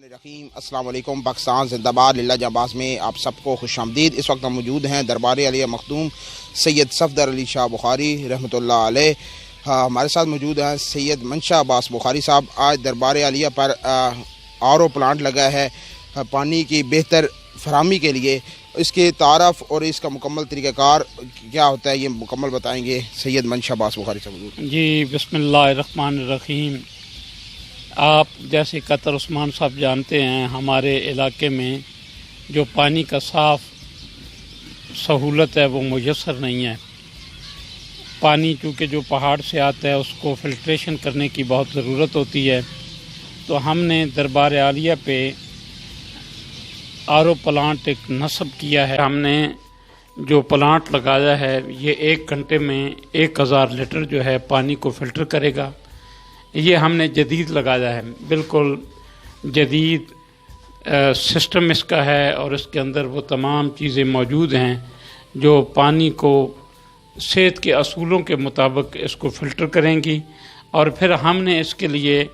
रहीम अस्सलाम वालेकुम। पाकिस्तान जिंदाबाद, लिल्लाह जबाज में आप सबको खुश आमदीद। इस वक्त हम मौजूद हैं दरबार आलिया मखदूम सैयद सफदर अली शाह बुखारी रहमतुल्लाह अलैह। हमारे साथ मौजूद हैं सैयद मंशा अब्बास बुखारी साहब। आज दरबार आलिया पर आर ओ प्लांट लगा है पानी की बेहतर फराहमी के लिए। इसके तारफ़ और इसका मुकम्मल तरीक़ाकार क्या होता है ये मुकम्मल बताएंगे सैयद मंशा अब्बास बुखारी साहब। जी बिस्मिल्लाहिर्रहमानिर्रहीम। आप जैसे कतर उस्मान साहब जानते हैं, हमारे इलाके में जो पानी का साफ़ सहूलत है वो मुयस्सर नहीं है। पानी चूँकि जो पहाड़ से आता है उसको फ़िल्ट्रेशन करने की बहुत ज़रूरत होती है, तो हमने दरबार आलिया पे आर ओ प्लांट एक नस्ब किया है। हमने जो प्लांट लगाया है ये 1 घंटे में 1000 लीटर जो है पानी को फ़िल्टर करेगा। ये हमने जदीद लगाया है, बिल्कुल जदीद सिस्टम इसका है और इसके अंदर वो तमाम चीज़ें मौजूद हैं जो पानी को सेहत के असूलों के मुताबिक इसको फ़िल्टर करेंगी। और फिर हमने इसके लिए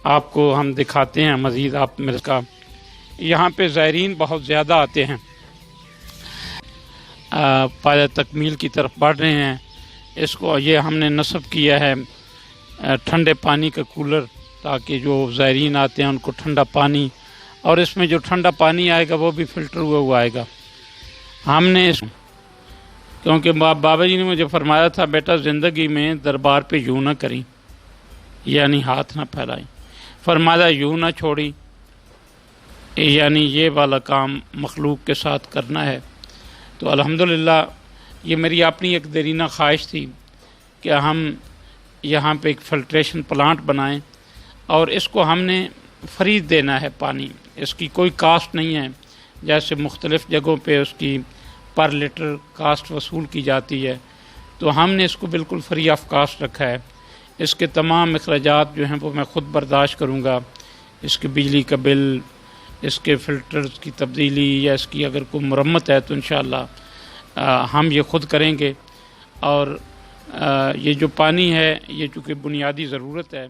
आपको हम दिखाते हैं मज़ीद। आप मेरे का यहाँ पे ज़ायरीन बहुत ज़्यादा आते हैं, पाया तकमील की तरफ बढ़ रहे हैं। इसको ये हमने नस्ब किया है ठंडे पानी का कूलर, ताकि जो ज़ायरीन आते हैं उनको ठंडा पानी, और इसमें जो ठंडा पानी आएगा वो भी फ़िल्टर हुआ आएगा। हमने इस क्योंकि बाबा जी ने मुझे फरमाया था, बेटा ज़िंदगी में दरबार पे यूँ ना करी, यानी हाथ ना फैलाई, फरमाया यूँ ना छोड़ी, यानी ये वाला काम मखलूक के साथ करना है। तो अल्हम्दुलिल्लाह ये मेरी अपनी एक देरीना ख्वाहिश थी कि हम यहाँ पे एक फ़िल्ट्रेशन प्लांट बनाएं और इसको हमने फ्री देना है पानी, इसकी कोई कास्ट नहीं है। जैसे मुख्तलिफ़ जगहों पे उसकी पर लीटर कास्ट वसूल की जाती है, तो हमने इसको बिल्कुल फ्री ऑफ कास्ट रखा है। इसके तमाम अखराजात जो हैं वो मैं ख़ुद बर्दाश्त करूँगा। इसके बिजली का बिल, इसके फ़िल्टर्स की तब्दीली या इसकी अगर कोई मरम्मत है तो इंशाअल्लाह हम ये ख़ुद करेंगे। और ये जो पानी है ये चूँकि बुनियादी ज़रूरत है,